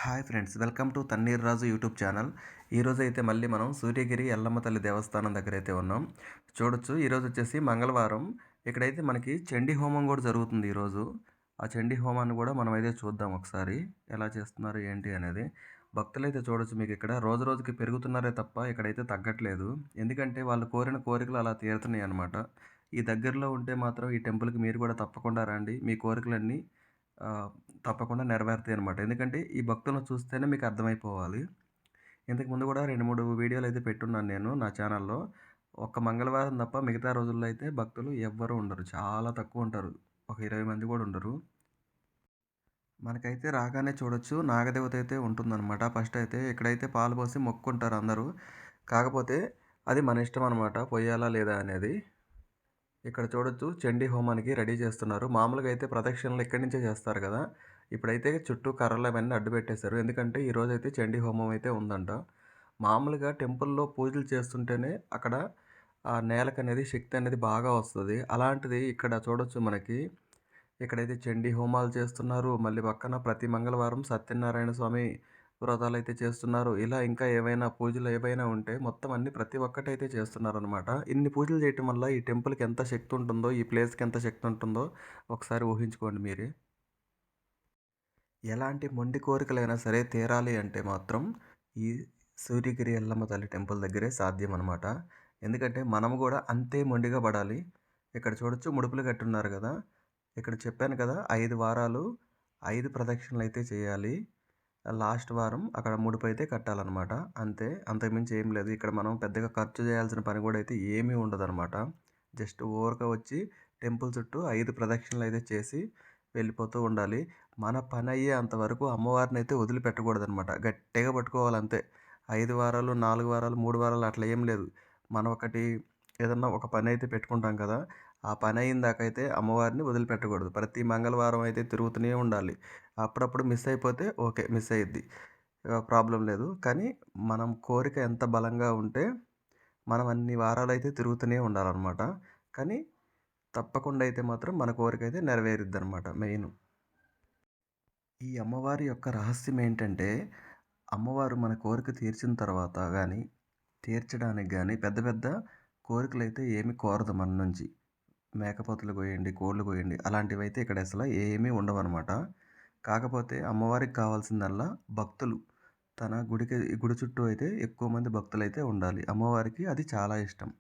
Hi friends, welcome to Thanneer Raju YouTube channel. ఈరోజైతే మళ్ళీ మనం సూర్యగిరి ఎల్లమ్మ తల్లి దేవస్థానం దగ్గరైతే ఉన్నాం. చూడొచ్చు, ఈరోజు వచ్చేసి మంగళవారం. ఇక్కడైతే మనకి చండీ హోమం కూడా జరుగుతుంది ఈరోజు. ఆ చండీ హోమాన్ని కూడా మనమైతే చూద్దాం ఒకసారి. ఎలా చేస్తున్నారు ఏంటి అనేది. భక్తులైతే చూడొచ్చు, మీకు ఇక్కడ రోజు రోజుకి పెరుగుతున్నారే తప్ప ఇక్కడైతే తగ్గట్లేదు. ఎందుకంటే వాళ్ళు కోరిన కోరికలు అలా తీరుతున్నాయి అన్నమాట. ఈ దగ్గరలో ఉంటే మాత్రం ఈ టెంపుల్‌కి మీరు కూడా తప్పకుండా రండి. మీ కోరికలన్నీ ఆహ్, తప్పకుండా నెరవేరుతాయనమాట. ఎందుకంటే ఈ భక్తులను చూస్తేనే మీకు అర్థమైపోవాలి. ఇంతకు ముందు కూడా 2, 3 వీడియోలయితే పెట్టున్నాను నేను నా ఛానల్‌లో. ఒక్క మంగళవారం తప్ప మిగతా రోజుల్లో అయితే భక్తులు ఎవ్వరు ఉండరు. చాలా తక్కువుంటారు. ఒక 20 మంది కూడా ఉండరు. మనకైతే రాగానే చూడొచ్చు, నాగదేవత అయితే ఉంటుందనమాట. ఫస్ట్ అయితే ఇక్కడైతే పాలు పోసి మొక్కుకుంటారు అందరూ. కాకపోతే అది మన ఇష్టం అనమాట, పొయ్యాలా లేదా అనేది. ఇక్కడ చూడొచ్చు, చండీ హోమానికి రెడీ చేస్తున్నారు. మామూలుగా అయితే ప్రదక్షిణలు ఇక్కడి నుంచే చేస్తారు కదా! ఇప్పుడైతే చుట్టూ కర్రలు అవన్నీ అడ్డు పెట్టేశారు. ఎందుకంటే ఈరోజైతే చండీ హోమం అయితే ఉందంట. మామూలుగా టెంపుల్‌లో పూజలు చేస్తుంటేనే అక్కడ ఆ నేలకనేది శక్తి అనేది బాగా వస్తది. అలాంటిది ఇక్కడ చూడొచ్చు మనకి. ఇక్కడైతే చండీ హోమాలు చేస్తున్నారు. మళ్ళీ పక్కన ప్రతి మంగళవారం సత్యనారాయణ స్వామి వ్రతాలైతే చేస్తున్నారు. ఇలా ఇంకా ఏవైనా పూజలు ఏవైనా ఉంటే మొత్తం అన్నీ ప్రతి ఒక్కటైతే చేస్తున్నారనమాట. ఇన్ని పూజలు చేయటం వల్ల ఈ టెంపుల్‌కి ఎంత శక్తి ఉంటుందో, ఈ ప్లేస్‌కి ఎంత శక్తి ఉంటుందో ఒకసారి ఊహించుకోండి మీరే. ఎలాంటి మొండి కోరికలైనా సరే తీరాలి అంటే మాత్రం ఈ సూర్యగిరి ఎల్లమ్మ తల్లి టెంపుల్ దగ్గరే సాధ్యమనమాట. ఎందుకంటే మనం గూడా అంతే మొండిగా పడాలి. ఇక్కడ చూడొచ్చు, ముడుపులు కట్టున్నారు గదా! ఇక్కడ చెప్పాను కదా! 5 వారాలు 5 ప్రదక్షిణలైతే చేయాలి. లాస్ట్ వారం అక్కడ ముడుపైతే కట్టాలనమాట. అంతే. అంతకుమించి ఏం లేదు. ఇక్కడ మనం పెద్దగా ఖర్చు చేయాల్సిన పని కూడా అయితే ఏమీ ఉండదనమాట. జస్ట్ ఊరక వచ్చి టెంపుల్ చుట్టూ 5 ప్రదక్షిణలైతే చేసి వెళ్ళిపోతూ ఉండాలి. మన పనయ్యేంత వరకు అమ్మవారినైతే వదిలిపెట్టకూడదనమాట. గట్టిగా పట్టుకోవాలంతే. 5 వారాలు, 4 వారాలు, 3 వారాలు అట్లా ఏం లేదు. మనం ఒకటి ఏదన్నా ఒక పనైతే పెట్టుకుంటాం కదా! ఆ పనయిందాకైతే అమ్మవారిని వదిలిపెట్టకూడదు. ప్రతి మంగళవారం అయితే తిరుగుతూనే ఉండాలి. అప్పుడప్పుడు మిస్ అయిపోతే ఓకే, మిస్ అయ్యిద్ది. ప్రాబ్లమ్ లేదు. కానీ మనం కోరిక ఎంత బలంగా ఉంటే మనం అన్ని వారాలైతే తిరుగుతూనే ఉండాలనమాట. కానీ తప్పకుండా అయితే మాత్రం మన కోరికైతే నెరవేరిద్దనమాట మెయిను. ఈ అమ్మవారి యొక్క రహస్యం ఏంటంటే, అమ్మవారు మన కోరిక తీర్చిన తర్వాత గానీ, తీర్చడానికి గానీ పెద్ద పెద్ద కోరికలైతే ఏమి కోరదు మన నుంచి. మేకపోతులు కోయండి, కోళ్ళు కోయండి అలాంటివైతే ఇక్కడ అసల ఏమీ ఉండవనమాట. కాకపోతే అమ్మవారికి కావాల్సిందల్లా భక్తులు. తన గుడి చుట్టూ అయితే ఎక్కువ మంది భక్తులైతే ఉండాలి. అమ్మవారికి అది చాలా ఇష్టం.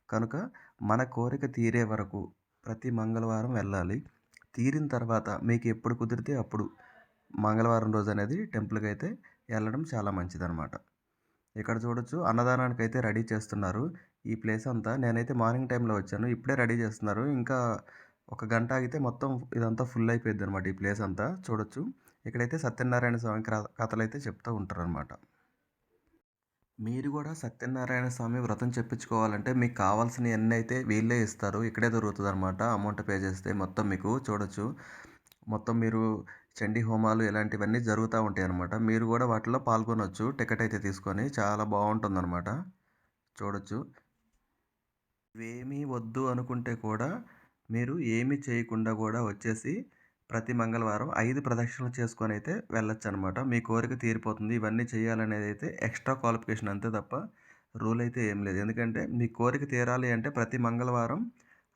కనుక మన కోరిక తీరే వరకు ప్రతి మంగళవారం వెళ్ళాలి. తీరిన తర్వాత మీకు ఎప్పుడు కుదిరితే అప్పుడు మంగళవారం రోజనేది టెంపుల్‌కైతే ఎళ్ళడం చాలా మంచిదనమాట. ఇక్కడ చూడొచ్చు, అన్నదానానికైతే రెడీ చేస్తున్నారు. ఈ ప్లేస్ అంతా నేనైతే మార్నింగ్ టైమ్‌లో వచ్చాను. ఇప్పుడే రెడీ చేస్తున్నారు. ఇంకా ఒక గంట ఆగితే మొత్తం ఇదంతా ఫుల్ అయిపోయిద్దనమాట ఈ ప్లేస్ అంతా. చూడొచ్చు, ఇక్కడైతే సత్యనారాయణ స్వామి కథలైతే చెప్తూ ఉంటారనమాట. మీరు గూడా సత్యనారాయణ స్వామి వ్రతం చెప్పించుకోవాలంటే మీకు కావాల్సినయన్నయితే వీళ్ళే ఇస్తారు. ఇక్కడే దొరుకుతదనమాట. అమౌంట్ పే చేస్తే మొత్తం మీకు చూడొచ్చు. మొత్తం మీరు చండీ హోమాలు ఇలాంటివన్నీ జరుగుతా ఉంటాయనమాట. మీరు గూడా వాటిలో పాల్గొనొచ్చు టికెట్ అయితే తీసుకొని. చాలా బావుంటుందనమాట. చూడొచ్చు. ఇవేమీ వద్దు అనుకుంటే కూడా మీరు ఏమీ చేయకుండా గూడా వచ్చేసి ప్రతి మంగళవారం 5 ప్రదక్షిణలు చేసుకొనైతే వెళ్ళొచ్చనమాట. మీ కోరిక తీరిపోతుంది. ఇవన్నీ చేయాలనేదైతే ఎక్స్‌ట్రా క్వాలిఫికేషన్ అంతే తప్ప రూల్ అయితే ఏం లేదు. ఎందుకంటే మీ కోరిక తీరాలి అంటే ప్రతి మంగళవారం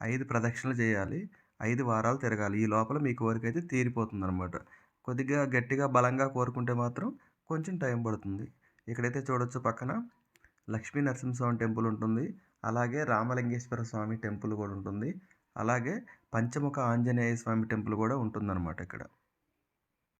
5 ప్రదక్షిణలు చేయాలి. 5 వారాలు తిరగాలి. ఈ లోపల మీ కోరికైతే తీరిపోతుందనమాట. కొద్దిగా గట్టిగా బలంగా కోరుకుంటే మాత్రం కొంచెం టైం పడుతుంది. ఇక్కడైతే చూడొచ్చు, పక్కన లక్ష్మీ నరసింహస్వామి టెంపుల్ ఉంటుంది. అలాగే రామలింగేశ్వర స్వామి టెంపుల్ కూడా ఉంటుంది. అలాగే పంచముఖ ఆంజనేయ స్వామి టెంపుల్ కూడా ఉంటుందన్నమాట ఇక్కడ.